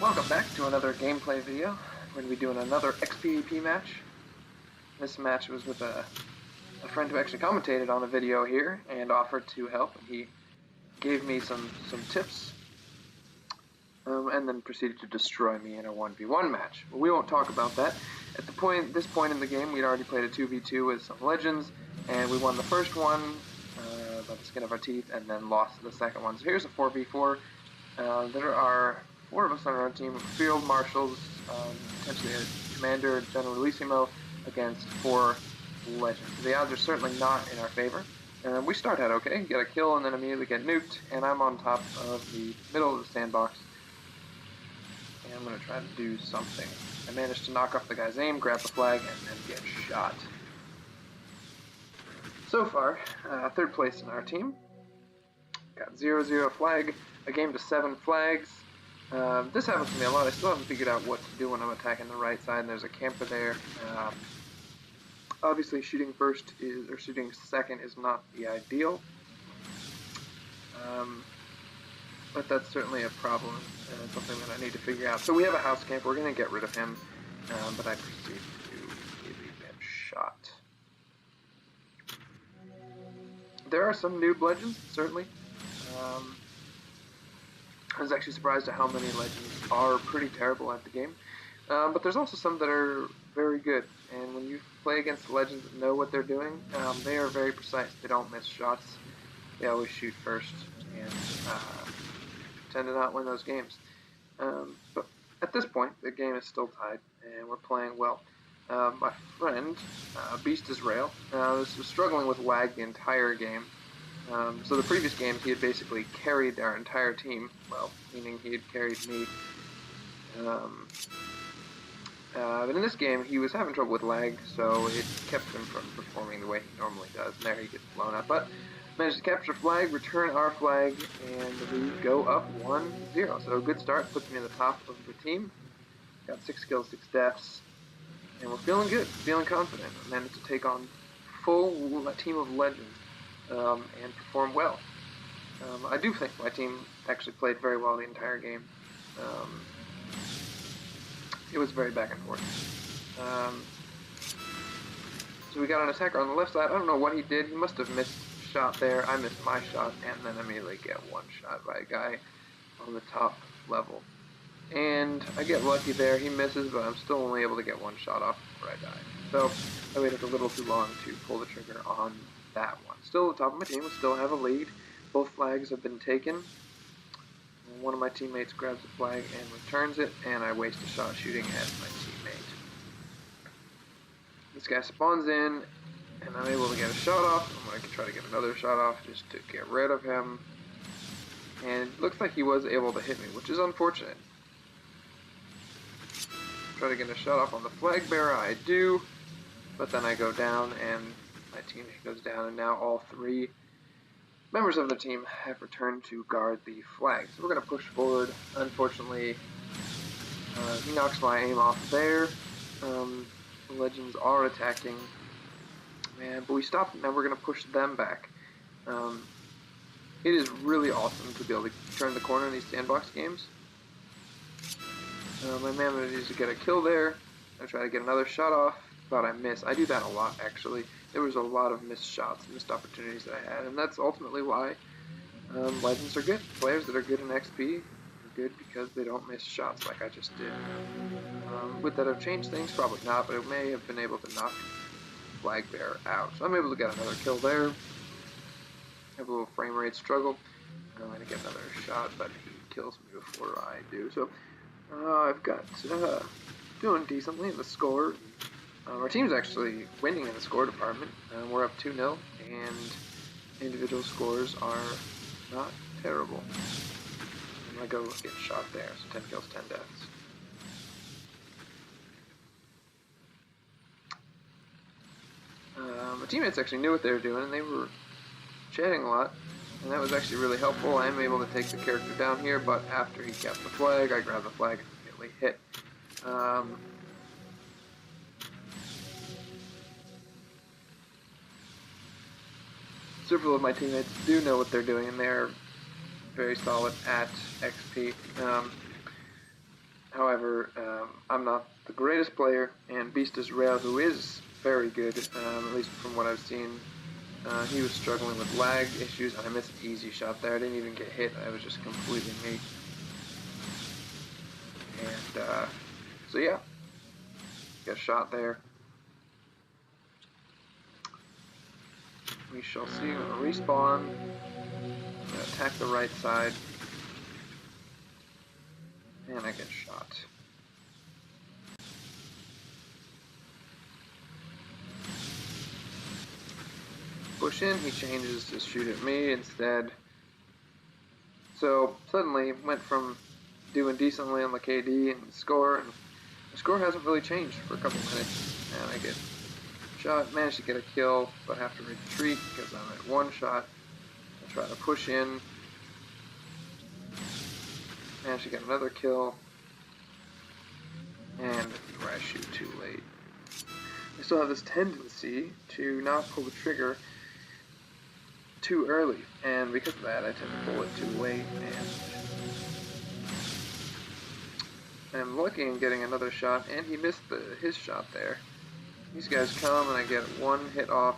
Welcome back to another gameplay video. We're going to be doing another XPBP match. This match was with a friend who actually commentated on the video here and offered to help. He gave me some tips and then proceeded to destroy me in a 1v1 match. But we won't talk about that. At this point in the game, we'd already played a 2v2 with some legends, and we won the first one by the skin of our teeth, and then lost the second one. So here's a 4v4. There are 4 of us on our team: field marshals, potentially a commander, generalissimo, against 4 legends. The odds are certainly not in our favor. We start out okay, get a kill, and then immediately get nuked, and I'm on top of the middle of the sandbox. And I'm going to try to do something. I managed to knock off the guy's aim, grab the flag, and then get shot. So far, 3rd place in our team. Got 0-0 flag, a game to 7 flags. This happens to me a lot. I still haven't figured out what to do when I'm attacking the right side, and there's a camper there. Obviously, shooting second is not the ideal. But that's certainly a problem, and something that I need to figure out. So we have a house camp. We're going to get rid of him, but I proceed to immediately get shot. There are some noob legends, certainly. I was actually surprised at how many legends are pretty terrible at the game. But there's also some that are very good, and when you play against legends that know what they're doing, they are very precise. They don't miss shots. They always shoot first, and tend to not win those games. But at this point, the game is still tied, and we're playing well. My friend, BeastRail, was struggling with lag the entire game. So the previous games, he had basically carried our entire team, well, meaning he had carried me. But in this game, he was having trouble with lag, so it kept him from performing the way he normally does, and there he gets blown up. But managed to capture flag, return our flag, and we go up 1-0. So a good start, puts me in the top of the team. Got 6 kills, 6 deaths, and we're feeling good, feeling confident. I managed to take on full team of legends. And perform well. I do think my team actually played very well the entire game. It was very back and forth. So we got an attacker on the left side. I don't know what he did. He must have missed a shot there. I missed my shot, and then immediately get one shot by a guy on the top level. And I get lucky there. He misses, but I'm still only able to get one shot off before I die. So I waited a little too long to pull the trigger on that one. Still at the top of my team, we still have a lead. Both flags have been taken. One of my teammates grabs the flag and returns it, and I waste a shot shooting at my teammate. This guy spawns in, and I'm able to get a shot off. I'm going to try to get another shot off just to get rid of him. And it looks like he was able to hit me, which is unfortunate. Try to get a shot off on the flag bearer, I do, but then I go down and my teammate goes down, and now all 3 members of the team have returned to guard the flag. So we're going to push forward. Unfortunately, he knocks my aim off there. The legends are attacking, but we stopped, and now we're going to push them back. It is really awesome to be able to turn the corner in these sandbox games. My man manages to get a kill there. I try to get another shot off, but I miss. I do that a lot, actually. There was a lot of missed shots, missed opportunities that I had, and that's ultimately why legends are good. Players that are good in XP are good because they don't miss shots like I just did. Would that have changed things? Probably not, but it may have been able to knock flag bearer out. So I'm able to get another kill there. Have a little frame rate struggle. I'm going to get another shot, but he kills me before I do. So I've got doing decently in the score. Our team's actually winning in the score department. We're up 2-0, and individual scores are not terrible. I'm going to go get shot there, so 10 kills, 10 deaths. My teammates actually knew what they were doing, and they were chatting a lot, and that was actually really helpful. I am able to take the character down here, but after he capped the flag, I grabbed the flag and immediately hit. Several of my teammates do know what they're doing, and they're very solid at XP. However, I'm not the greatest player, and BeastRail, who is very good, at least from what I've seen, he was struggling with lag issues, and I missed an easy shot there. I didn't even get hit. I was just completely me. And so yeah, got a shot there. We shall see. I'm gonna respawn. I'm gonna attack the right side, and I get shot. Push in. He changes to shoot at me instead. So suddenly went from doing decently on the KD and score, and the score hasn't really changed for a couple minutes, and I get shot, managed to get a kill, but have to retreat because I'm at one shot. I try to push in, managed to get another kill, and I shoot too late. I still have this tendency to not pull the trigger too early, and because of that I tend to pull it too late, and I'm lucky in getting another shot, and he missed his shot there. These guys come, and I get one hit off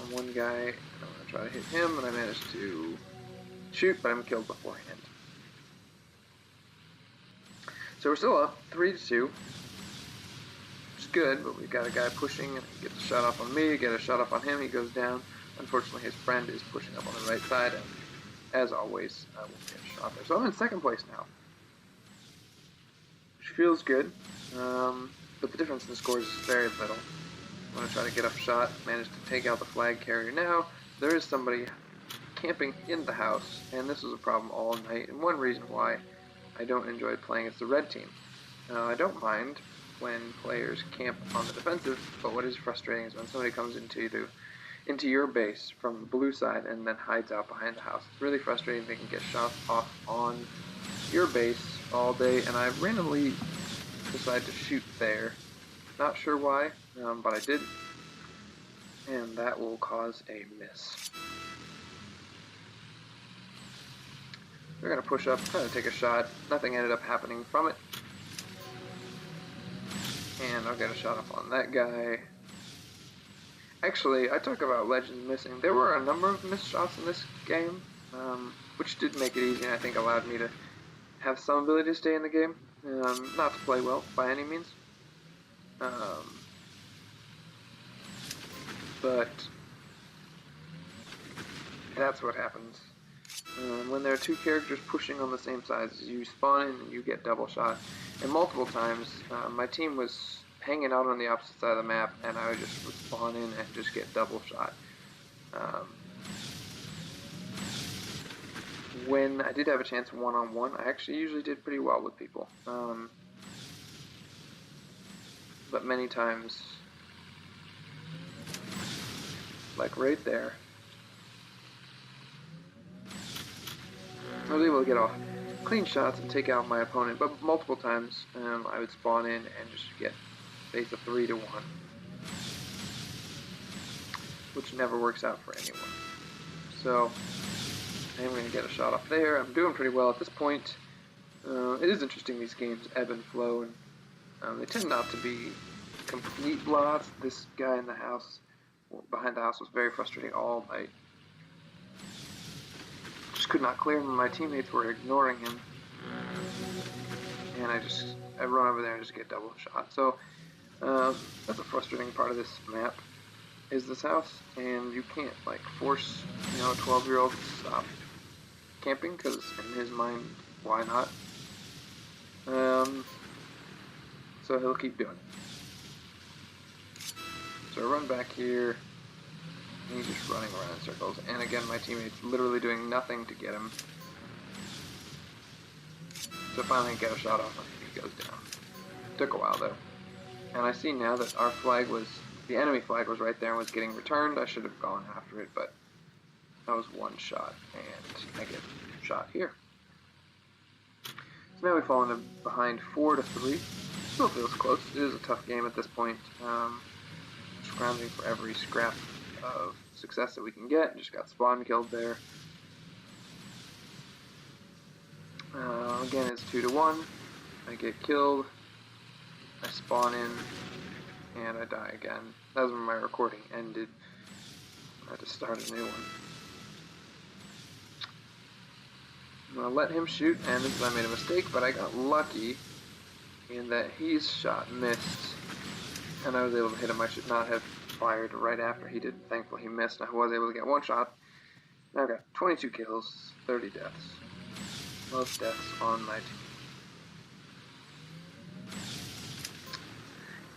on one guy, and I'm going to try to hit him, and I manage to shoot, but I'm killed beforehand. So we're still up, 3-2, which is good, but we've got a guy pushing, and he gets a shot off on me, get a shot off on him, he goes down. Unfortunately, his friend is pushing up on the right side, and as always, I will get a shot there. So I'm in second place now, which feels good, but the difference in the scores is very little. I'm going to try to get up a shot, manage to take out the flag carrier now. There is somebody camping in the house, and this was a problem all night, and one reason why I don't enjoy playing as the red team. I don't mind when players camp on the defensive, but what is frustrating is when somebody comes into your base from the blue side and then hides out behind the house. It's really frustrating. They can get shots off on your base all day, and I randomly decided to shoot there. Not sure why, but I did, and that will cause a miss. We're going to push up, try to take a shot. Nothing ended up happening from it. And I'll get a shot off on that guy. Actually, I talk about legends missing. There were a number of missed shots in this game, which did make it easy and I think allowed me to have some ability to stay in the game. Not to play well, by any means. But that's what happens. When there are two characters pushing on the same side, you spawn in and you get double shot. And multiple times, my team was hanging out on the opposite side of the map, and I would spawn in and just get double shot. When I did have a chance one-on-one, I actually usually did pretty well with people. But many times, like right there, I was able to get off clean shots and take out my opponent, but multiple times I would spawn in and just get base of 3-1, which never works out for anyone. So I'm going to get a shot off there. I'm doing pretty well at this point. It is interesting, these games ebb and flow, and they tend not to be complete blowouts. This guy in the house, behind the house, was very frustrating all night. Just could not clear him, and my teammates were ignoring him, and I run over there and just get double shot. So that's a frustrating part of this map, is this house, and you can't like force a 12-year-old to stop camping, because in his mind, why not? So he'll keep doing it. So I run back here. He's just running around in circles, and again, my teammate's literally doing nothing to get him. So finally get a shot off him, and he goes down. Took a while though. And I see now that our flag the enemy flag was right there and was getting returned. I should have gone after it, but that was one shot, and I get shot here. So now we fall into behind 4-3. Still feels close. It is a tough game at this point. Scrounging for every scrap of success that we can get. Just got spawn killed there. Again, it's 2-1. I get killed, I spawn in, and I die again. That was when my recording ended. I had to start a new one. I'm gonna let him shoot, and this is I made a mistake, but I got lucky in that his shot missed, and I was able to hit him. I should not have fired right after he did. Thankfully he missed, and I was able to get one shot. Now I've got 22 kills, 30 deaths. Most deaths on my team.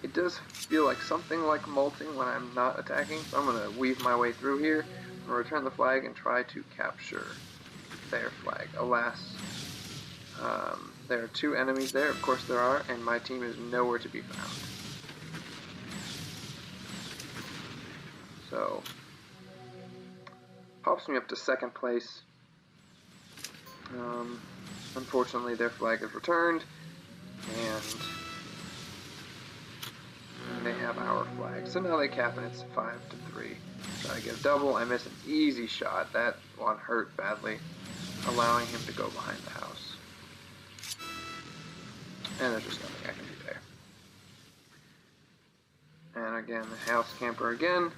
It does feel like something like molting when I'm not attacking, so I'm going to weave my way through here, I'm going to return the flag and try to capture their flag. Alas, there are two enemies there, of course there are, and my team is nowhere to be found. So, pops me up to second place. Unfortunately, their flag is returned, and they have our flag. So now they cap, and it's 5-3. Try to get a double. I miss an easy shot. That one hurt badly, allowing him to go behind the house. And there's just nothing I can do there. And again, the house camper again,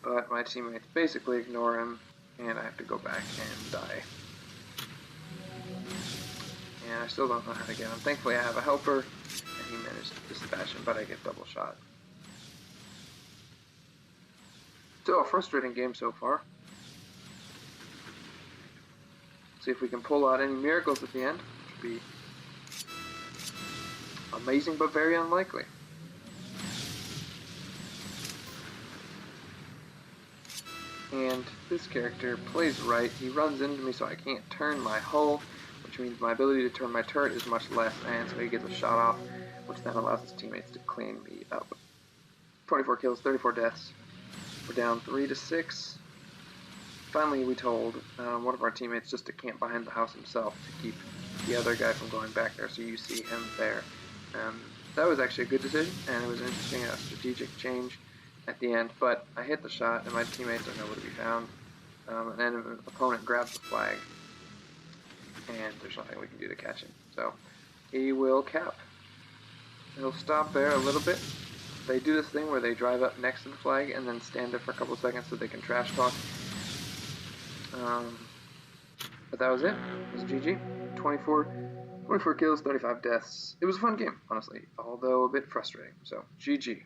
but my teammates basically ignore him, and I have to go back and die. And I still don't know how to get him. Thankfully I have a helper, and he managed to dispatch him, but I get double shot. Still a frustrating game so far. See if we can pull out any miracles at the end, which would be amazing but very unlikely. And this character plays right. He runs into me so I can't turn my hull, which means my ability to turn my turret is much less, and so he gets a shot off, which then allows his teammates to clean me up. 24 kills, 34 deaths. We're down 3-6. Finally, we told one of our teammates just to camp behind the house himself to keep the other guy from going back there, so you see him there. That was actually a good decision, and it was an interesting strategic change at the end, but I hit the shot, and my teammates are nowhere to be found. And then an opponent grabs the flag, and there's nothing we can do to catch him. So he will cap. He'll stop there a little bit. They do this thing where they drive up next to the flag and then stand there for a couple of seconds so they can trash talk. But that was it. It was GG. 24 kills, 35 deaths. It was a fun game, honestly, although a bit frustrating. So, GG.